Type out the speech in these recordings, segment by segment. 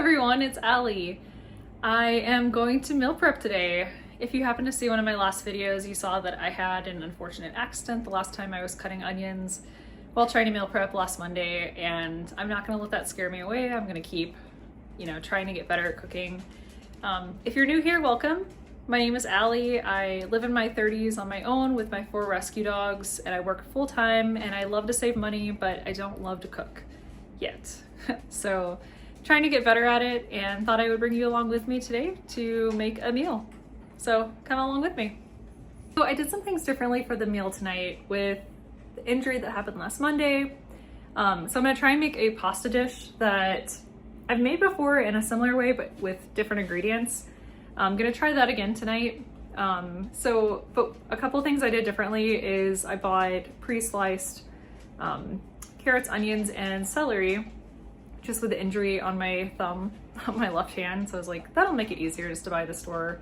everyone, it's Allie. I am going to meal prep today. If you happen to see one of my last videos, you saw that I had an unfortunate accident the last time I was cutting onions while trying to meal prep last Monday, and I'm not gonna let that scare me away. I'm gonna keep, trying to get better at cooking. If you're new here, welcome. My name is Allie. I live in my 30s on my own with my 4 rescue dogs, and I work full-time, and I love to save money, but I don't love to cook yet. So trying to get better at it, and thought I would bring you along with me today to make a meal. So come along with me. So I did some things differently for the meal tonight with the injury that happened last Monday. So I'm gonna try and make a pasta dish that I've made before in a similar way, but with different ingredients. I'm gonna try that again tonight. But a couple things I did differently is I bought pre-sliced carrots, onions, and celery, just with the injury on my thumb on my left hand. So I was like, that'll make it easier just to buy the store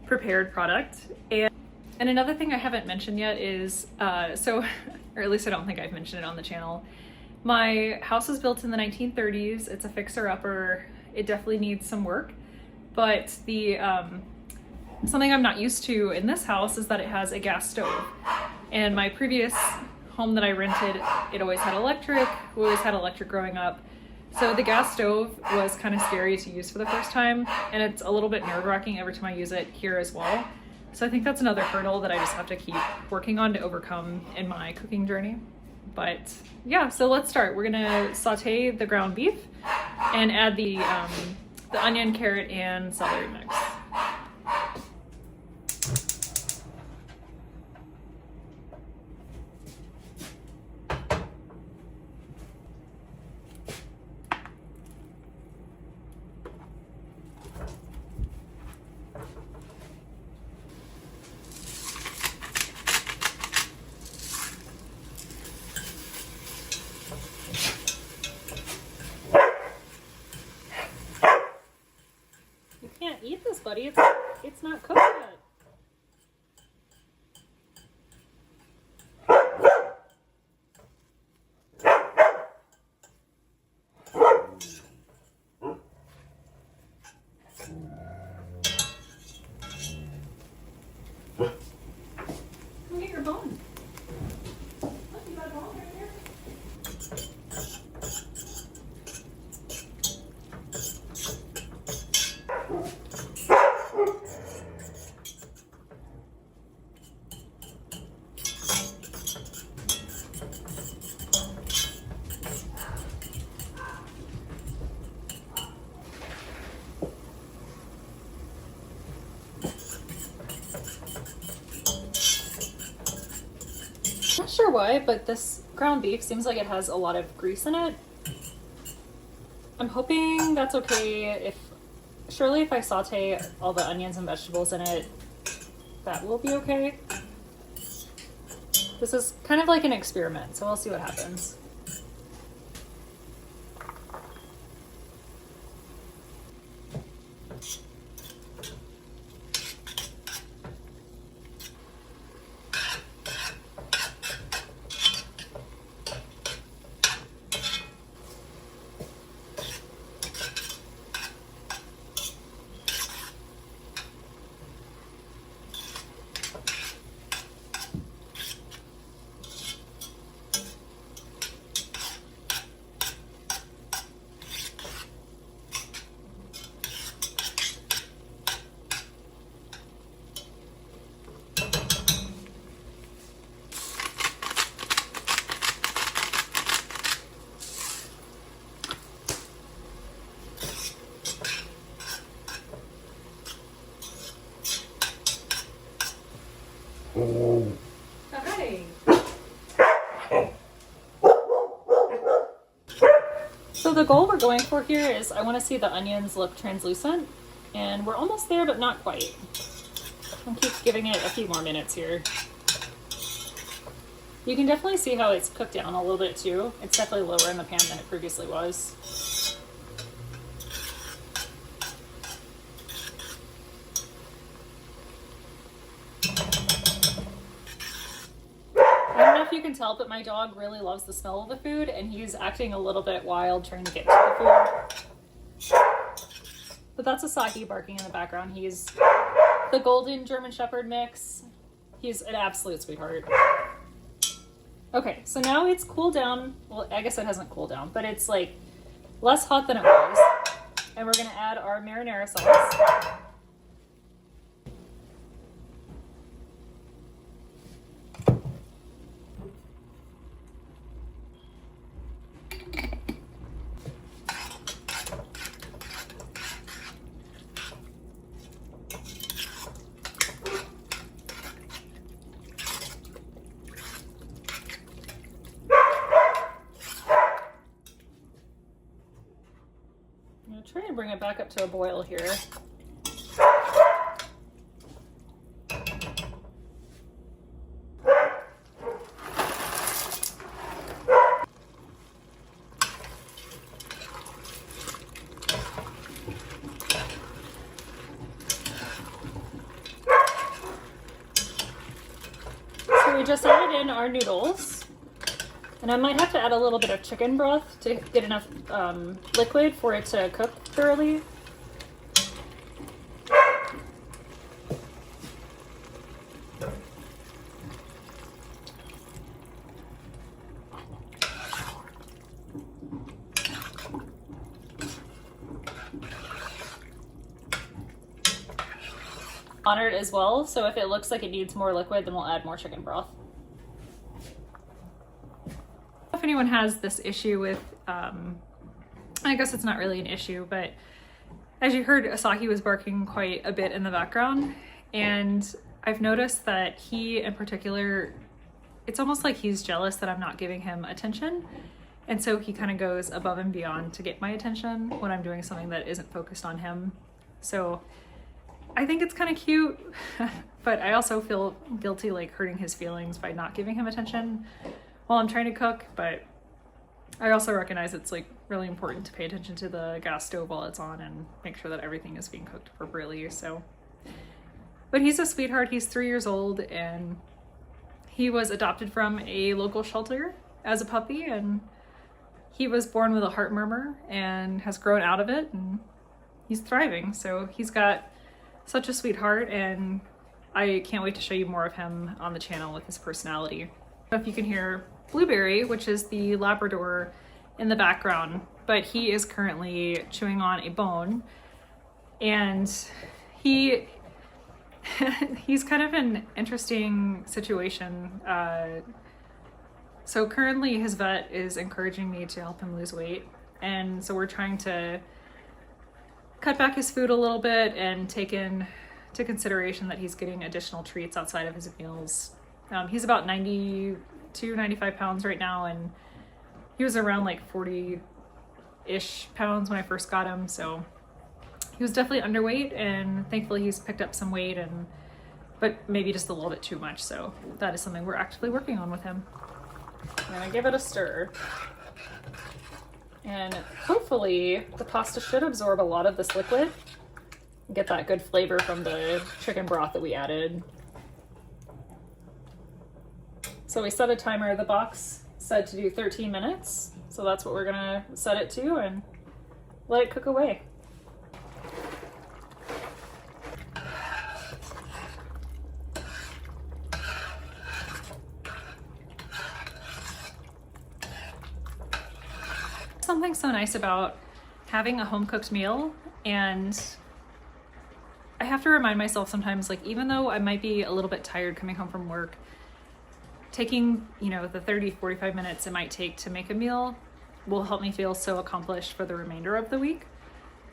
prepared product. And another thing I haven't mentioned yet is, or at least I don't think I've mentioned it on the channel. My house was built in the 1930s. It's a fixer-upper. It definitely needs some work. But something I'm not used to in this house is that it has a gas stove. And my previous home that I rented, it always had electric. We always had electric growing up. So the gas stove was kind of scary to use for the first time, and it's a little bit nerve-wracking every time I use it here as well. So I think that's another hurdle that I just have to keep working on to overcome in my cooking journey. But yeah, so let's start. We're gonna saute the ground beef and add the onion, carrot, and celery mix. You can't eat this, buddy. It's not cooked yet. Come get your bone. Look, you got a bone right there. Not sure why, but this ground beef seems like it has a lot of grease in it. I'm hoping that's okay. Surely if I saute all the onions and vegetables in it, that will be okay. This is kind of like an experiment, so we'll see what happens. Hi. So the goal we're going for here is I want to see the onions look translucent, and we're almost there, but not quite. I'll keep giving it a few more minutes here. You can definitely see how it's cooked down a little bit too. It's definitely lower in the pan than it previously was. You can tell, but my dog really loves the smell of the food, and he's acting a little bit wild trying to get to the food. that's Asahi barking in the background. He's the golden German Shepherd mix. He's an absolute sweetheart. Okay, so now it's cooled down. Well, I guess it hasn't cooled down, but it's like less hot than it was. And we're gonna add our marinara sauce. I'm gonna try and bring it back up to a boil here. So we just added in our noodles. And I might have to add a little bit of chicken broth to get enough liquid for it to cook thoroughly. On it as well, so if it looks like it needs more liquid, then we'll add more chicken broth. If anyone has this issue with, I guess it's not really an issue, but as you heard, Asahi was barking quite a bit in the background, and I've noticed that he in particular, it's almost like he's jealous that I'm not giving him attention, and so he kind of goes above and beyond to get my attention when I'm doing something that isn't focused on him. So I think it's kind of cute, but I also feel guilty like hurting his feelings by not giving him attention while I'm trying to cook, but I also recognize it's like really important to pay attention to the gas stove while it's on and make sure that everything is being cooked appropriately. So, but he's a sweetheart. He's 3 years old and he was adopted from a local shelter as a puppy, and he was born with a heart murmur and has grown out of it, and he's thriving. So he's got such a sweetheart, and I can't wait to show you more of him on the channel with his personality. I don't know if you can hear Blueberry, which is the Labrador, in the background, but he is currently chewing on a bone, and he's kind of an interesting situation. So currently his vet is encouraging me to help him lose weight, and so we're trying to cut back his food a little bit and take into consideration that he's getting additional treats outside of his meals. He's about 95 pounds right now, and he was around like 40-ish pounds when I first got him, so he was definitely underweight, and thankfully he's picked up some weight, but maybe just a little bit too much, so that is something we're actively working on with him. I'm gonna give it a stir, and hopefully the pasta should absorb a lot of this liquid and get that good flavor from the chicken broth that we added. So we set a timer. The box said to do 13 minutes. So that's what we're gonna set it to and let it cook away. Something so nice about having a home-cooked meal, and I have to remind myself sometimes, like, even though I might be a little bit tired coming home from work, taking, the 30-45 minutes it might take to make a meal will help me feel so accomplished for the remainder of the week,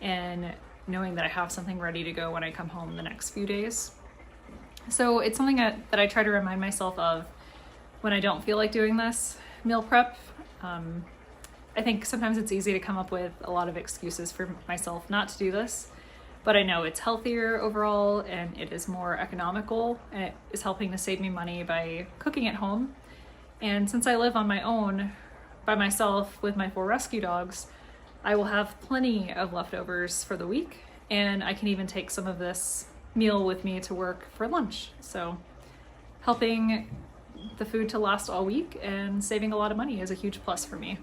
and knowing that I have something ready to go when I come home the next few days. So it's something that I try to remind myself of when I don't feel like doing this meal prep. I think sometimes it's easy to come up with a lot of excuses for myself not to do this, but I know it's healthier overall, and it is more economical, and it is helping to save me money by cooking at home. And since I live on my own by myself with my 4 rescue dogs, I will have plenty of leftovers for the week, and I can even take some of this meal with me to work for lunch. So helping the food to last all week and saving a lot of money is a huge plus for me.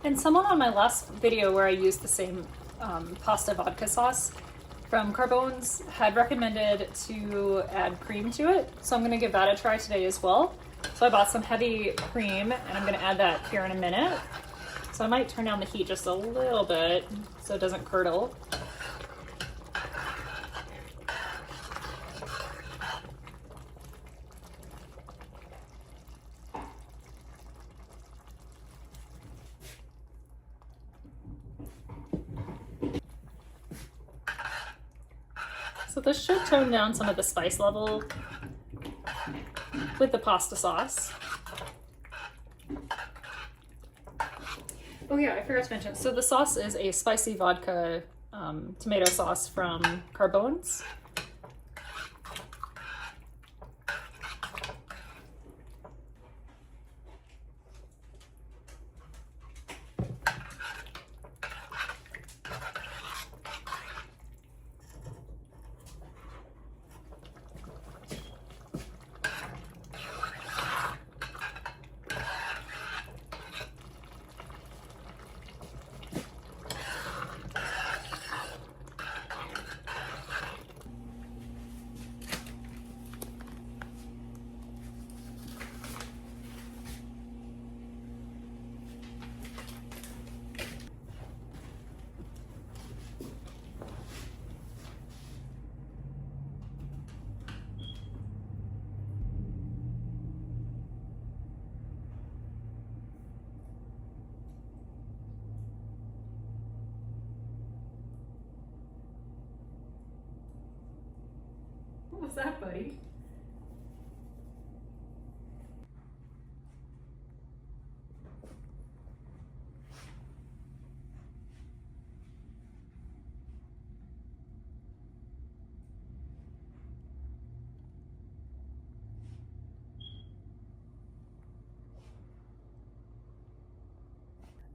And someone on my last video where I used the same pasta vodka sauce from Carbones had recommended to add cream to it. So I'm gonna give that a try today as well. So I bought some heavy cream and I'm gonna add that here in a minute. So I might turn down the heat just a little bit so it doesn't curdle. So this should tone down some of the spice level with the pasta sauce. Oh yeah, I forgot to mention. So the sauce is a spicy vodka tomato sauce from Carbones. What was that, buddy?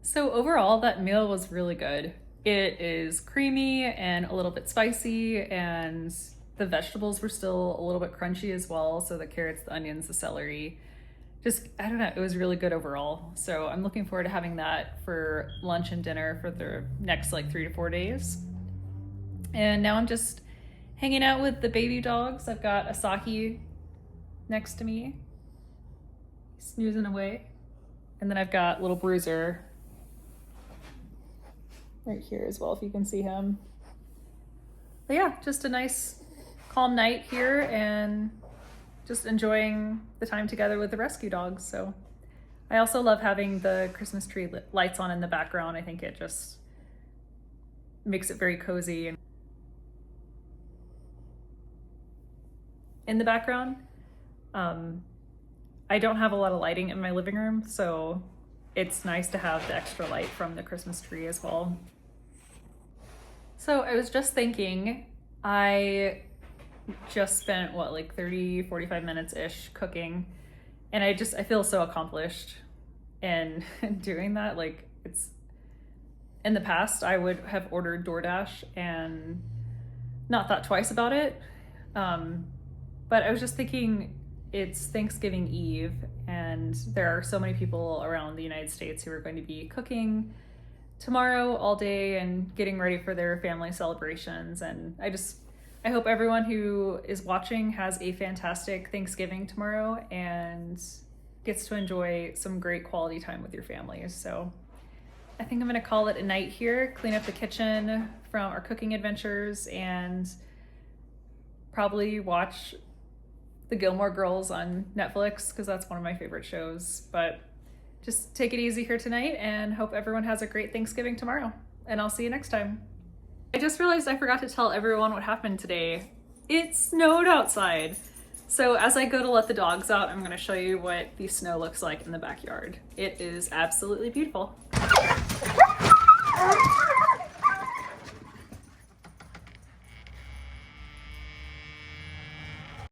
So overall, that meal was really good. It is creamy and a little bit spicy, and the vegetables were still a little bit crunchy as well. So the carrots, the onions, the celery, just, I don't know, it was really good overall. So I'm looking forward to having that for lunch and dinner for the next like 3 to 4 days. And now I'm just hanging out with the baby dogs. I've got Asahi next to me, snoozing away. And then I've got little Bruiser right here as well, if you can see him. But yeah, just a nice calm night here and just enjoying the time together with the rescue dogs. So I also love having the Christmas tree lights on in the background. I think it just makes it very cozy. And in the background, I don't have a lot of lighting in my living room, so it's nice to have the extra light from the Christmas tree as well. So I was just thinking, I just spent what, like 30, 45 minutes-ish cooking, and I feel so accomplished in doing that. Like, it's, in the past I would have ordered DoorDash and not thought twice about it. But I was just thinking, it's Thanksgiving Eve and there are so many people around the United States who are going to be cooking tomorrow all day and getting ready for their family celebrations. And I hope everyone who is watching has a fantastic Thanksgiving tomorrow and gets to enjoy some great quality time with your families. So I think I'm gonna call it a night here, clean up the kitchen from our cooking adventures, and probably watch the Gilmore Girls on Netflix because that's one of my favorite shows. But just take it easy here tonight and hope everyone has a great Thanksgiving tomorrow. And I'll see you next time. I just realized I forgot to tell everyone what happened today. It snowed outside. So as I go to let the dogs out, I'm gonna show you what the snow looks like in the backyard. It is absolutely beautiful.